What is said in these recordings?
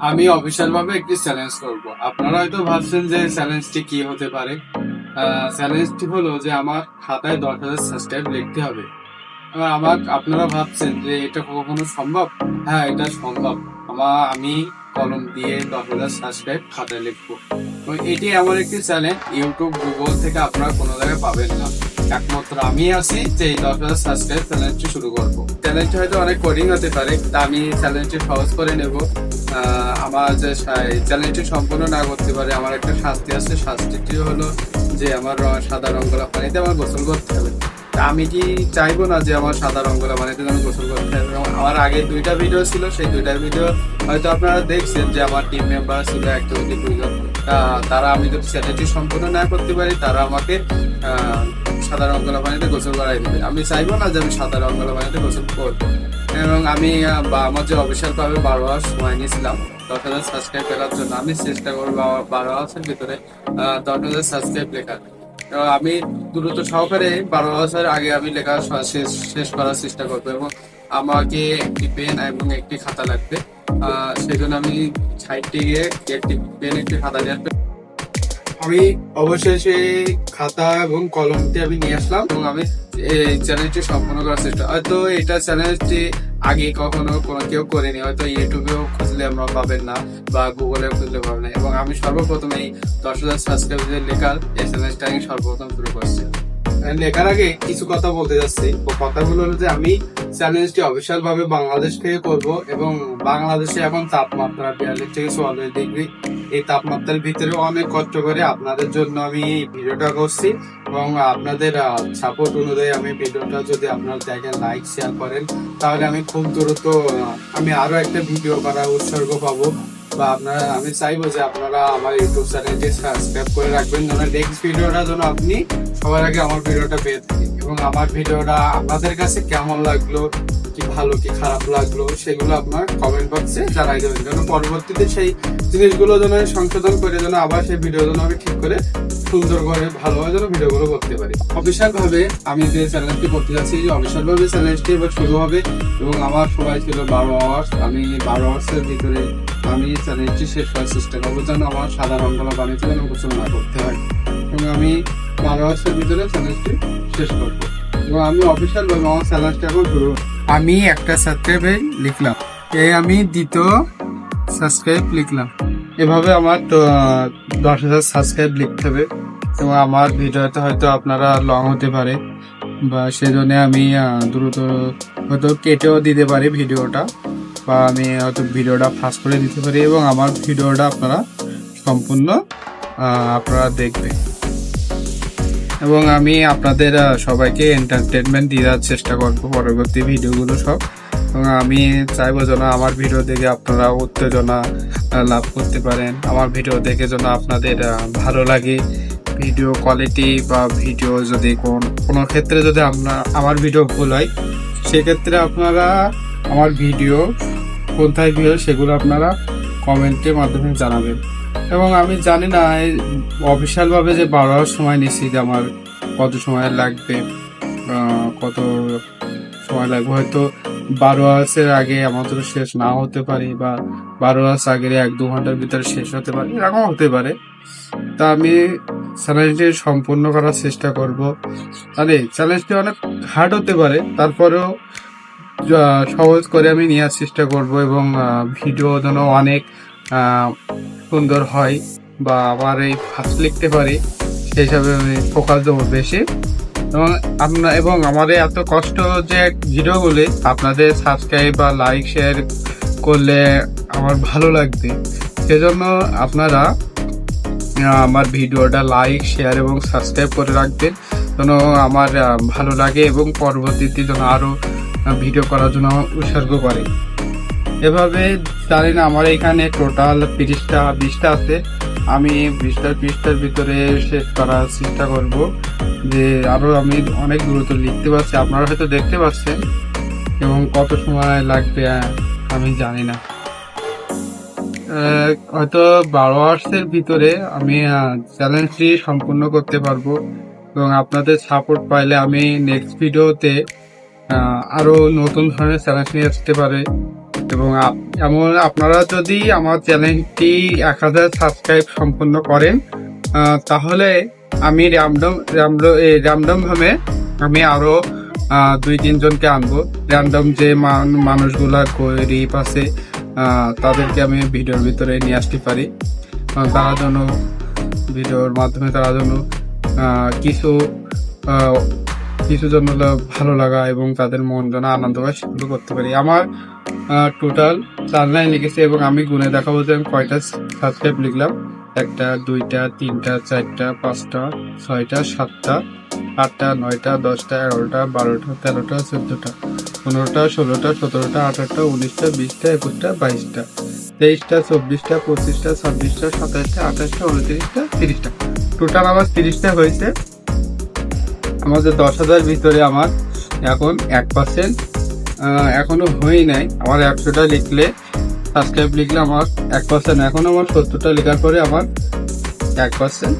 আমি অফিসিয়াল ভাবে একটি চ্যালেঞ্জ করব। আপনারা হয়তো ভাবছেন যে চ্যালেঞ্জটি কি হতে পারে। চ্যালেঞ্জটি হলো যে আমার খাতায় 10,000 সাবস্ক্রাইব লিখতে হবে। এবার আপনারা ভাবছেন যে এটা কখনো সম্ভব? হ্যাঁ, এটা সম্ভব। আমি কলম দিয়ে 10,000 সাবস্ক্রাইব খাতায় লিখবো। তো এটি এমন একটি চ্যালেঞ্জ, ইউটিউব গুগল থেকে আপনারা কোনো জায়গায় পাবেন না। একমাত্র আমি আছি যে এই 10,000 সাবস্ক্রাইব চ্যালেঞ্জটি শুরু করবো। চ্যালেঞ্জটি হয়তো অনেক কঠিন হতে পারে, তা আমি চ্যালেঞ্জটি সহজ করে নেব। আমার যে চ্যালেঞ্জটি সম্পূর্ণ না করতে পারে, আমার একটা শাস্তি আছে। শাস্তিটি হলো যে আমার সাদা রং করা পানিতে আমার গোসল করতে হবে। তা আমি কি চাইবো না যে আমার সাদা রং করা পানিতে যেন গোসল করতে হবে। এবং আমার আগে 2টা ভিডিও ছিল, সেই 2টা ভিডিও হয়তো আপনারা দেখছেন যে আমার টিম মেম্বার ছিল 1 থেকে 2 জন। তারা আমি যদি চ্যালেঞ্জটি সম্পূর্ণ না করতে পারি, তারা আমাকে সাদা রং করা পানিতে গোসল করাই দেবে। আমি চাইবো না যে আমি সাদা রং করা পানিতে গোসল করবো। এবং আমি আমার যে অফিসিয়াল ভাবে 12 আওয়ার সময় নিয়েছিলাম 10,000 সাবস্ক্রাইব লেখার জন্য, আমি চেষ্টা করবো 12 আওয়ার্সের ভিতরে 10,000 সাবস্ক্রাইব লেখার। আমি দ্রুত সহকারে 12 আওয়ার্সের আগে আমি লেখা শেষ করার চেষ্টা করবো। এবং আমাকে একটি পেন এবং একটি খাতা লাগবে। সেই জন্য আমি সাইডে গিয়ে একটি পেন একটি খাতা নিয়ে আসবো। আমি অবশেষে খাতা এবং কলমটি আমি নিয়ে আসলাম এবং আমি এই চ্যালেঞ্জটি সম্পূর্ণ করার চেষ্টা। হয়তো এটা চ্যালেঞ্জটি আগে কখনো কোনো কেউ করেনি, হয়তো ইউটিউবেও খুঁজলে আমরা পাবেন না বা গুগলেও খুঁজলে পাবেন না। এবং আমি সর্বপ্রথম এই 10,000 সাবস্ক্রাইবারের লেখার এই চ্যালেঞ্জটা আমি সর্বপ্রথম শুরু করছি। লেখার আগে কিছু কথা বলতে যাচ্ছি। কথাগুলো হলো যে আমি চ্যালেঞ্জটি অফিসিয়াল ভাবে বাংলাদেশ থেকে করব। এবং বাংলাদেশে এখন তাপমাত্রা 42 থেকে 44 ডিগ্রি। এই তাপমাত্রার ভিতরে অনেক কষ্ট করে আপনাদের জন্য আমি এই ভিডিওটা করছি। এবং আপনাদের সাপোর্ট অনুযায়ী আমি ভিডিওটা যদি আপনারা দেখেন, লাইক শেয়ার করেন, তাহলে আমি খুব দ্রুত আমি আরো একটা ভিডিও করার উৎসর্গ পাবো। বা আমি চাইবো যে আপনারা আমার ইউটিউব চ্যানেলটি সাবস্ক্রাইব করে রাখবেন, যেন নেক্সট ভিডিওটা যেন আপনি সবার আগে আমার ভিডিওটা পেয়ে থাকেন। এবং আমার ভিডিওটা আপনাদের কাছে কেমন লাগলো, কি ভালো কি খারাপ লাগলো, সেগুলো আপনার কমেন্ট বক্সে জানাই দেবেন, যেন পরবর্তীতে সেই জিনিসগুলো যেন সংশোধন করে যেন আবার সেই ভিডিও যেন আমি ঠিক করে সুন্দর করে ভালোভাবে যেন ভিডিওগুলো করতে পারি। অফিসিয়াল ভাবে আমি যে চ্যানেলটি করতে যাচ্ছি, যে অফিসিয়াল ভাবে চ্যালেঞ্জটি এবার শুরু হবে। এবং আমার সময় ছিল 12 আওয়ার্স। আমি 12 আওয়ার্সের ভিতরে আমি চ্যালেঞ্জটি শেষ করার চেষ্টা করবো, যেন আমার সাদা রঙগুলো পানিতে যেন গোসল না করতে হয়। এবং আমি 12 আওয়ার্সের ভিতরে চ্যালেঞ্জটি শেষ করবো। এবং আমি অফিসিয়াল ভাবে আমার চ্যালেঞ্জটা এখন শুরু। আমি একটা সাবস্ক্রাইবে লিখলাম, আমি দ্বিতীয় সাবস্ক্রাইব লিখলাম। এভাবে আমার 10,000 সাবস্ক্রাইব লিখতে হবে। এবং আমার ভিডিওতে হয়তো আপনারা লং হতে পারে, বা সেজন্য আমি দ্রুত হয়তো কেটেও দিতে পারি ভিডিওটা, বা আমি হয়তো ভিডিওটা ফাস্ট করে দিতে পারি। এবং আমার ভিডিওটা আপনারা সম্পূর্ণ আপনারা দেখবেন। এবং আমি আপনাদের সবাইকে এন্টারটেনমেন্ট দেওয়ার চেষ্টা করবো পরবর্তী ভিডিওগুলো সব। এবং আমি চাইবো যেন আমার ভিডিও দেখে আপনারা উত্তেজনা লাভ করতে পারেন, আমার ভিডিও দেখে যেন আপনাদের ভালো লাগে। ভিডিও কোয়ালিটি বা ভিডিও যদি কোনো ক্ষেত্রে যদি আমার ভিডিও ভুল হয়, সেক্ষেত্রে আপনারা আমার ভিডিও কোথায় ভিডিও সেগুলো আপনারা কমেন্টের মাধ্যমে জানাবেন। এবং আমি জানি না অফিসিয়াল ভাবে যে 12 আওয়ার সময় নিচ্ছি, যে আমার কত সময় লাগবে, কত সময় লাগবে। হয়তো 12 আওয়ার্সের আগে আমাদের শেষ না হতে পারে, বা 12 আওয়ার্স আগে 1-2 ঘন্টার ভিতরে শেষ হতে পারে, এরকম হতে পারে। তা আমি চ্যালেঞ্জটি সম্পূর্ণ করার চেষ্টা করব। তাহলে চ্যালেঞ্জটি অনেক হার্ড হতে পারে, তারপরেও সহজ করে আমি নেওয়ার চেষ্টা করব। এবং ভিডিও যেন অনেক সুন্দর হয়, বা আমার এই ফার্স্ট লিখতে পারি, সেই হিসাবে আমি ফোকাস দেবো বেশি। এবং আমার এত কষ্ট যে ভিডিওগুলি আপনাদের সাবস্ক্রাইব বা লাইক শেয়ার করলে আমার ভালো লাগবে। সেজন্য আপনারা আমার ভিডিওটা লাইক শেয়ার এবং সাবস্ক্রাইব করে রাখবেন, যেন আমার ভালো লাগে এবং পরবর্তীতে যেন আরও ভিডিও করার জন্য উৎসর্গ করে। এভাবে জানি না, আমার এখানে টোটাল 30টা 20টা আছে। আমি 20টার ভিতরে শেষ করার চেষ্টা করব। যে আরো আমি অনেক দ্রুত লিখতে পারছি, আপনারা হয়তো দেখতে পাচ্ছেন। এবং কত সময় লাগবে আমি জানি না। হয়তো 12 আওয়ার্সের ভিতরে আমি চ্যালেঞ্জটি সম্পূর্ণ করতে পারবো। এবং আপনাদের সাপোর্ট পাইলে আমি নেক্সট ভিডিওতে আরো নতুন ধরনের চ্যালেঞ্জ নিয়ে আসতে পারে। এবং এমন আপনারা যদি আমার চ্যানেলটি 1000 সাবস্ক্রাইব সম্পন্ন করেন, তাহলে আমি র্যান্ডম ভাবে আমি আরো 2-3 জনকে আনবো। র্যান্ডম যে মানুষগুলা গরিব আছে, তাদেরকে আমি ভিডিওর ভিতরে নিয়ে আসতে পারি। তারা যেন ভিডিওর মাধ্যমে তারা যেন কিছু কিছু জন্য ভালো লাগা এবং তাদের মন যেন আনন্দ পায় সেগুলো করতে পারি। আমার টোটাল 4 লাইন লিখেছি এবং আমি গুনে দেখাবো যে আমি কয়টা সাবস্ক্রাইব লিখলাম। 1টা 2টা 3টা 4টা 5টা 6টা 7টা 8টা 9টা 10টা 11টা 12টা 13টা 14টা 15টা 16টা 17টা 18টা 19টা 20টা 21টা 22টা 23টা 24টা 25টা 26টা 27টা 28টা 29টা 30টা। টোটাল আমার 30টা হয়েছে। আমাদের 10,000 ভিতরে আমার এখন 1% এখনো হয়ে নাই। আমার 100টা লিখলে সাবস্ক্রাইব লিখলে আমার 1%, এখন আমার 70টা লেখার পরে আমার 1%।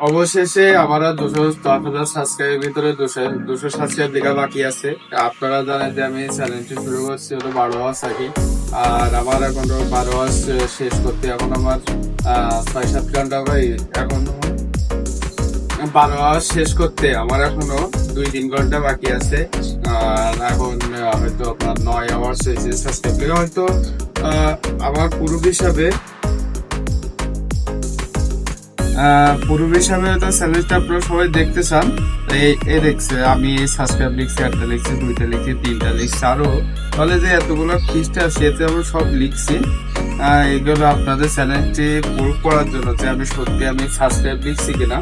অবশেষে আমার 210,000 সাবস্ক্রাইবের ভিতরে 200 সাবস্ক্রাইব লেখা বাকি আছে। আপনারা জানেন যে আমি চ্যানেলটি শুরু করছি হলো 12 আওয়ার্স আগে। আর আমার এখনো 12 আওয়ার্স শেষ করতে এখন আমার 6-7 ঘন্টা ভাই, এখনো 12 আওয়ার্স শেষ করতে আমার এখনো 2-3 ঘন্টা বাকি আছে। আর এখন হয়তো আপনার 9 আওয়ার্স হয়েছে সাবস্ক্রাইব লেখা, হয়তো আমার পুরো হিসাবে হয়তো চ্যালেঞ্জটা আপনারা সবাই দেখতে চান। দেখছে আমি সাবস্ক্রাইব লিখছি, 1টা লিখছি, 2টা লিখছি, 3টা লিখছি, আরো তাহলে যে এতগুলো খিস্টে আছে এতে আমি সব লিখছি। এগুলো আপনাদের চ্যালেঞ্জটি প্রুভ করার জন্য যে আমি সাবস্ক্রাইব লিখছি কিনা।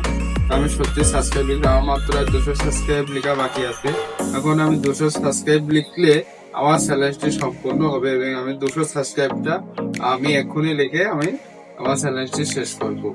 আমি সত্যি সাবস্ক্রাইব লিখলাম, আমার মাত্র 200 সাবস্ক্রাইব লেখা বাকি আছে। এখন আমি 200 সাবস্ক্রাইব লিখলে আমার চ্যালেঞ্জটি সম্পূর্ণ হবে এবং আমি 200 সাবস্ক্রাইবটা আমি এক্ষুনি লিখে আমি আমার চ্যালেঞ্জটি শেষ করবো।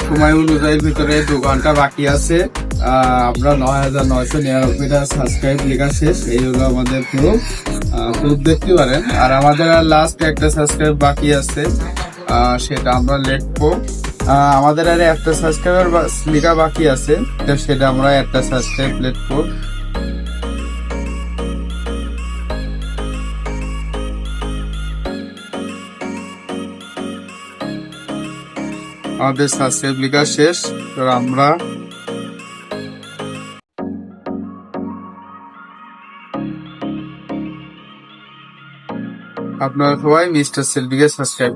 সময় অনুযায়ী ভিতরে 2 ঘন্টা বাকি আছে। আমরা 9,999টা সাবস্ক্রাইব লেখা শেষ। এই হলো আমাদের প্রুফ দেখতে পারেন। আর আমাদের আর লাস্ট একটা সাবস্ক্রাইব বাকি আছে, সেটা আমরা লিখবো। আমাদের আর একটা সাবস্ক্রাইবার লেখা বাকি আছে, সেটা আমরা একটা সাবস্ক্রাইব লিখবো। আমাদের সাবস্ক্রাইব লেখা শেষ। তো আমরা আপনারা সবাই মিস্টার সেলভিকে সাবস্ক্রাইব